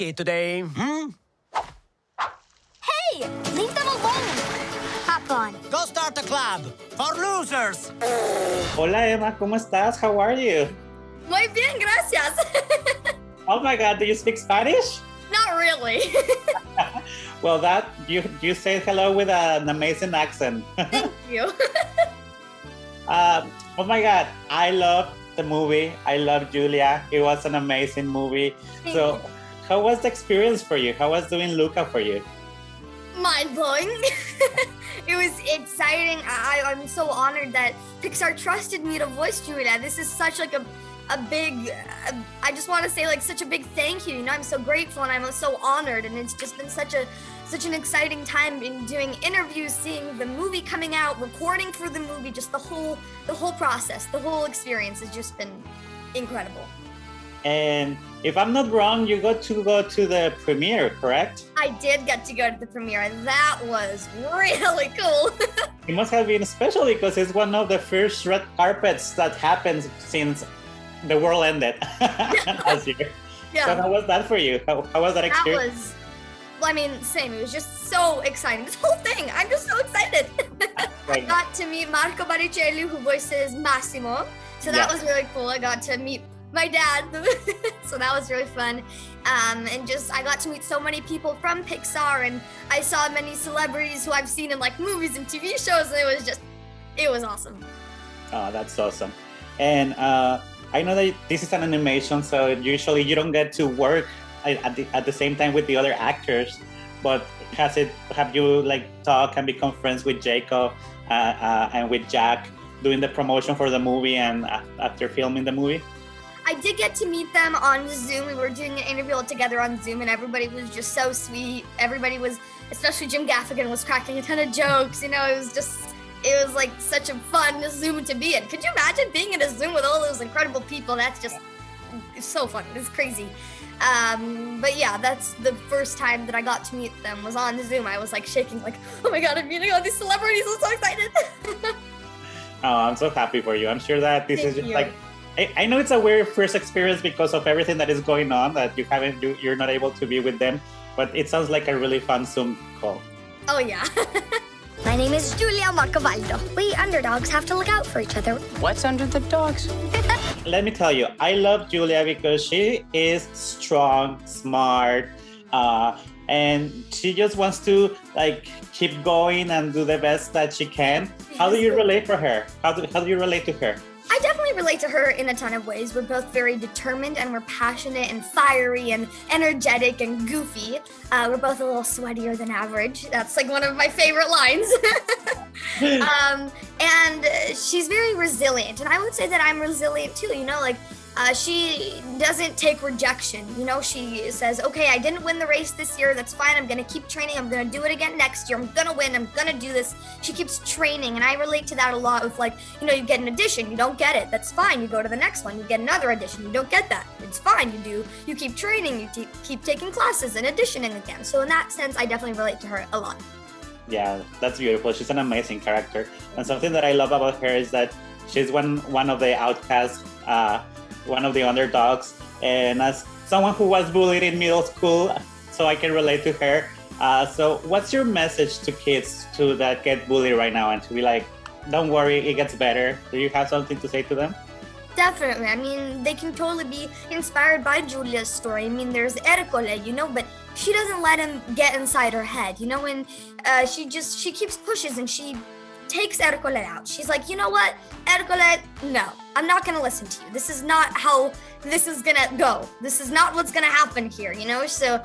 okay today? Hey, leave them alone. Hop on. Go start a club for losers. Hola Emma, ¿cómo estás? How are you? Muy bien, gracias. Oh my God, do you speak Spanish? Not really. Well, that you say hello with an amazing accent. Thank you. Oh my God, I love the movie. I love Giulia. It was an amazing movie. So, how was the experience for you? How was doing Luca for you? Mind-blowing. It was exciting. I'm so honored that Pixar trusted me to voice Julia. This is such like a big, I just want to say like such a big thank you. You know, I'm so grateful and I'm so honored, and it's just been such an exciting time in doing interviews, seeing the movie coming out, recording for the movie, just the whole process, the whole experience has just been incredible. And if I'm not wrong, you got to go to the premiere, correct? I did get to go to the premiere. That was really cool. It must have been special because it's one of the first red carpets that happened since the world ended last year. Yeah. So how was that for you? How was that experience? Same. It was just so exciting. This whole thing, I'm just so excited. I got to meet Marcovaldo, who voices Massimo. So that was really cool. I got to meet my dad. So that was really fun. And just, I got to meet so many people from Pixar, and I saw many celebrities who I've seen in like movies and TV shows, and it was awesome. Oh, that's awesome. And I know that this is an animation, so usually you don't get to work at the same time with the other actors, but have you like talk and become friends with Jacob and with Jack doing the promotion for the movie and after filming the movie? I did get to meet them on Zoom. We were doing an interview all together on Zoom, and everybody was just so sweet. Everybody was, especially Jim Gaffigan, was cracking a ton of jokes. You know, it was like such a fun Zoom to be in. Could you imagine being in a Zoom with all those incredible people? It's so fun. It's crazy. But yeah, that's the first time that I got to meet them was on Zoom. I was like shaking, like, oh my God, I'm meeting all these celebrities. I'm so excited. Oh, I'm so happy for you. I'm sure that this is just you. like, I know it's a weird first experience because of everything that is going on, that you're not able to be with them, but it sounds like a really fun Zoom call. Oh yeah. My name is Giulia Marcovaldo. We underdogs have to look out for each other. What's under the dogs? Let me tell you, I love Giulia because she is strong, smart, and she just wants to like keep going and do the best that she can. How do you relate to her? How do you relate to her? I definitely relate to her in a ton of ways. We're both very determined, and we're passionate and fiery and energetic and goofy. We're both a little sweatier than average. That's like one of my favorite lines. And she's very resilient, and I would say that I'm resilient too. You know, like she doesn't take rejection. You know, she says, okay, I didn't win the race this year. That's fine. I'm going to keep training. I'm going to do it again next year. I'm going to win. I'm going to do this. She keeps training. And I relate to that a lot with like, you know, you get an audition. You don't get it. That's fine. You go to the next one. You get another audition. You don't get that. It's fine. You keep training. You keep taking classes and auditioning again. So in that sense, I definitely relate to her a lot. Yeah, that's beautiful. She's an amazing character. And something that I love about her is that she's one of the outcasts, one of the underdogs, and as someone who was bullied in middle school, so I can relate to her. So what's your message to kids that get bullied right now and to be like, don't worry, it gets better? Do you have something to say to them? Definitely. I mean, they can totally be inspired by Giulia's story. I mean, there's Ercole, you know, but she doesn't let him get inside her head, you know, and she keeps pushes and she takes Ercole out. She's like, you know what, Ercole, no, I'm not gonna listen to you. This is not how this is gonna go. This is not what's gonna happen here, you know? So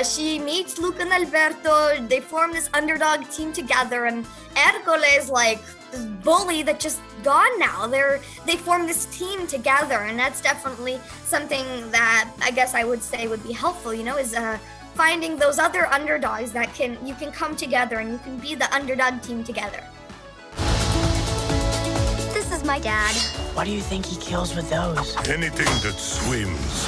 she meets Luca and Alberto. They form this underdog team together, and Ercole is like this bully that just gone now. They form this team together, and that's definitely something that I guess I would say would be helpful, you know, is finding those other underdogs that you can come together and you can be the underdog team together. This is my dad. What do you think he kills with those? Anything that swims.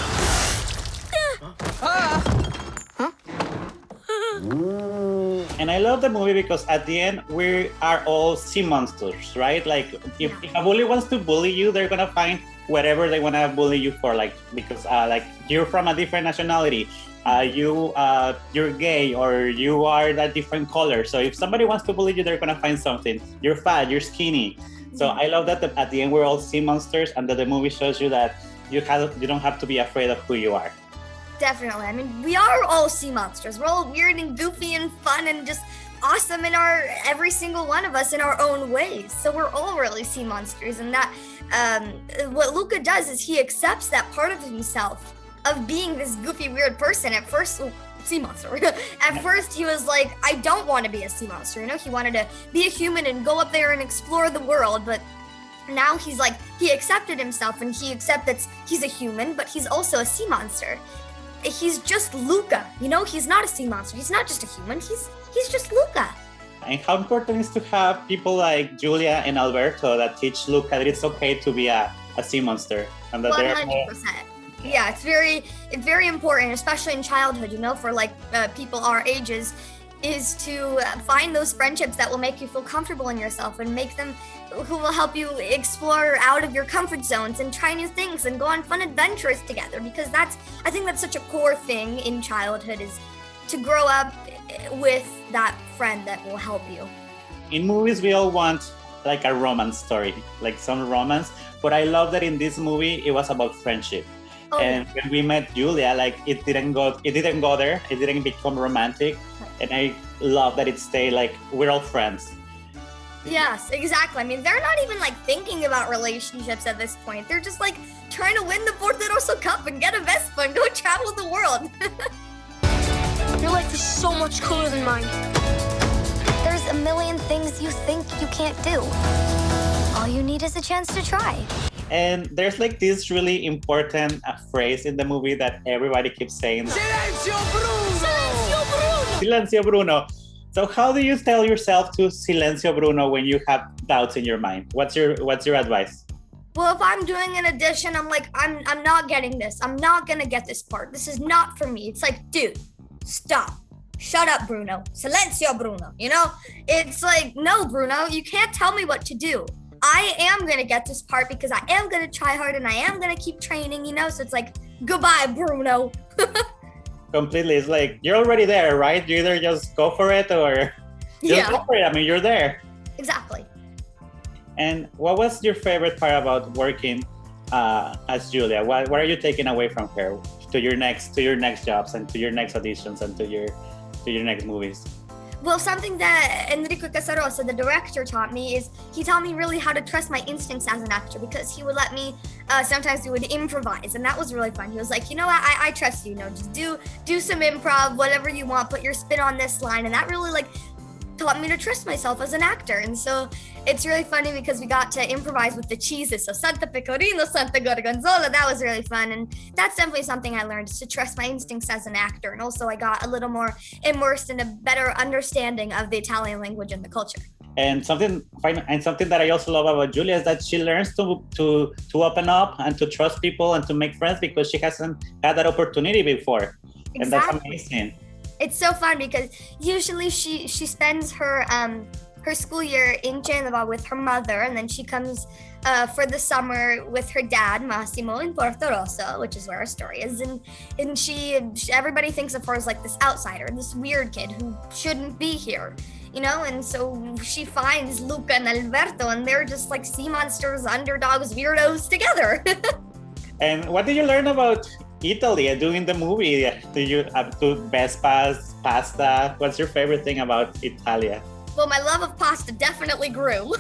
And I love the movie because at the end, we are all sea monsters, right? Like if a bully wants to bully you, they're going to find whatever they want to bully you for, like, because like you're from a different nationality, you're gay, or you are that different color. So if somebody wants to bully you, they're going to find something. You're fat, you're skinny. So I love that at the end, we're all sea monsters, and that the movie shows you that you don't have to be afraid of who you are. Definitely. I mean, we are all sea monsters. We're all weird and goofy and fun and just awesome in every single one of us in our own ways. So we're all really sea monsters. And that what Luca does is he accepts that part of himself of being this goofy, weird person. At first, sea monster. At first, he was like, I don't want to be a sea monster. You know, he wanted to be a human and go up there and explore the world. But now he's like, he accepted himself and he accepts that he's a human, but he's also a sea monster. He's just Luca, you know, he's not a sea monster. He's not just a human, he's just Luca. And how important is to have people like Giulia and Alberto that teach Luca that it's okay to be a sea monster. And that 100%. Yeah, it's very important, especially in childhood, you know, for like people our ages, is to find those friendships that will make you feel comfortable in yourself and make them, who will help you explore out of your comfort zones and try new things and go on fun adventures together. Because I think that's such a core thing in childhood, is to grow up with that friend that will help you. In movies, we all want like a romance story, like some romance. But I love that in this movie, it was about friendship. Oh, and when we met Giulia, like it didn't go there. It didn't become romantic. And I love that it stayed like we're all friends. Yes, exactly. I mean, they're not even like thinking about relationships at this point. They're just like trying to win the Porteroso Cup and get a Vespa and go travel the world. Your life is so much cooler than mine. There's a million things you think you can't do. All you need is a chance to try. And there's like this really important phrase in the movie that everybody keeps saying. Silencio Bruno! Silencio Bruno! Silencio Bruno. So how do you tell yourself to Silencio Bruno when you have doubts in your mind? What's your advice? Well, if I'm doing an audition, I'm like, I'm not getting this. I'm not gonna get this part. This is not for me. It's like, dude, stop. Shut up, Bruno. Silencio Bruno. You know? It's like, no, Bruno, you can't tell me what to do. I am going to get this part because I am going to try hard and I am going to keep training, you know? So it's like, goodbye, Bruno. Completely. It's like, you're already there, right? You either just go for it or just go for it. I mean, you're there. Exactly. And what was your favorite part about working as Giulia? What are you taking away from her to your next jobs and to your next auditions and to your next movies? Well, something that Enrico Casarosa, the director, taught me is he taught me really how to trust my instincts as an actor, because he would let me, sometimes we would improvise, and that was really fun. He was like, you know what, I trust you, you know, just do some improv, whatever you want, put your spin on this line, and that really like taught me to trust myself as an actor. And so it's really funny because we got to improvise with the cheeses. So Santa Pecorino, Santa Gorgonzola, that was really fun. And that's definitely something I learned, is to trust my instincts as an actor. And also I got a little more immersed in a better understanding of the Italian language and the culture. And something that I also love about Giulia is that she learns to open up and to trust people and to make friends because she hasn't had that opportunity before. Exactly. And that's amazing. It's so fun because usually she spends her school year in Genova with her mother, and then she comes for the summer with her dad Massimo in Portorosso, which is where our story is. And she everybody thinks of her as like this outsider, this weird kid who shouldn't be here, you know. And so she finds Luca and Alberto, and they're just like sea monsters, underdogs, weirdos together. And what did you learn about Italy doing the movie? Do you have to Vespas, pasta? What's your favorite thing about Italia? Well, my love of pasta definitely grew.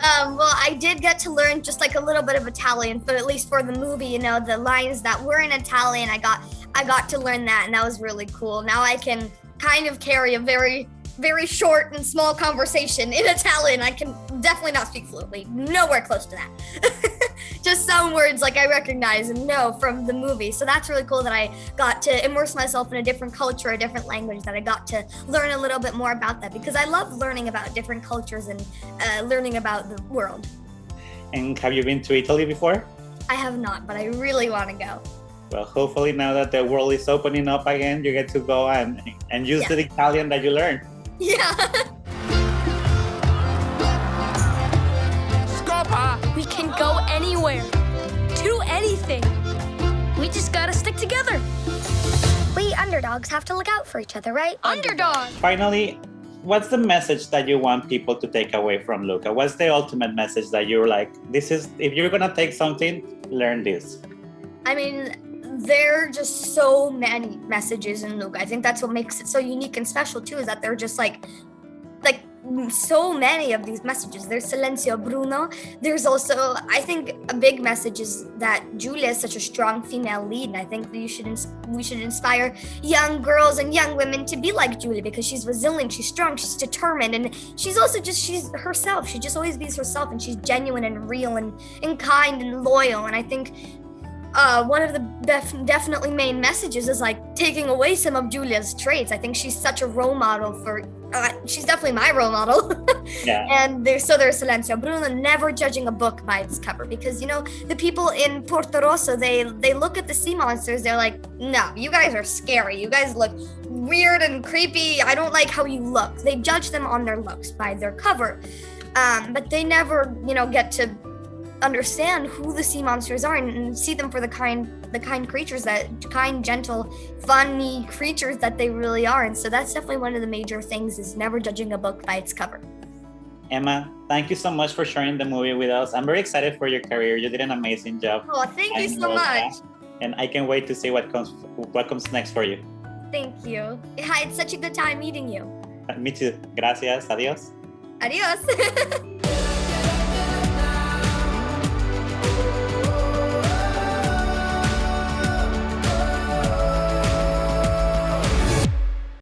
Well, I did get to learn just like a little bit of Italian, but at least for the movie, you know, the lines that were in Italian, I got to learn that, and that was really cool. Now I can kind of carry a very, very short and small conversation in Italian. I can definitely not speak fluently, nowhere close to that. Just some words like I recognize and know from the movie. So that's really cool that I got to immerse myself in a different culture, a different language, that I got to learn a little bit more about that, because I love learning about different cultures and learning about the world. And have you been to Italy before? I have not, but I really want to go. Well, hopefully now that the world is opening up again, you get to go and use the Italian that you learned. Yeah. We can go anywhere, do anything. We just gotta stick together. We underdogs have to look out for each other, right? Underdog. Finally, what's the message that you want people to take away from Luca? What's the ultimate message that you're like, this is, if you're gonna take something, learn this? I mean, there are just so many messages in Luca. I think that's what makes it so unique and special too, is that they're just like so many of these messages. There's Silenzio Bruno. There's also, I think, a big message is that Giulia is such a strong female lead, and I think we should inspire young girls and young women to be like Giulia, because she's resilient, she's strong, she's determined, and she's also she's herself. She just always be herself, and she's genuine and real and kind and loyal. And I think one of the definitely main messages is like taking away some of Giulia's traits. I think she's such a role model for. She's definitely my role model. Yeah. And there's Silenzio Bruno, never judging a book by its cover, because the people in Porto Rosso, they look at the sea monsters, they're like, no, you guys are scary, you guys look weird and creepy, I don't like how you look. They judge them on their looks, by their cover, but they never get to understand who the sea monsters are and see them for the kind creatures, gentle, funny creatures that they really are. And so that's definitely one of the major things, is never judging a book by its cover. Emma, thank you so much for sharing the movie with us. I'm very excited for your career. You did an amazing job. Oh, thank you so much. And I can't wait to see what comes next for you. Thank you. It's such a good time meeting you. Me too. Gracias. Adios. Adios.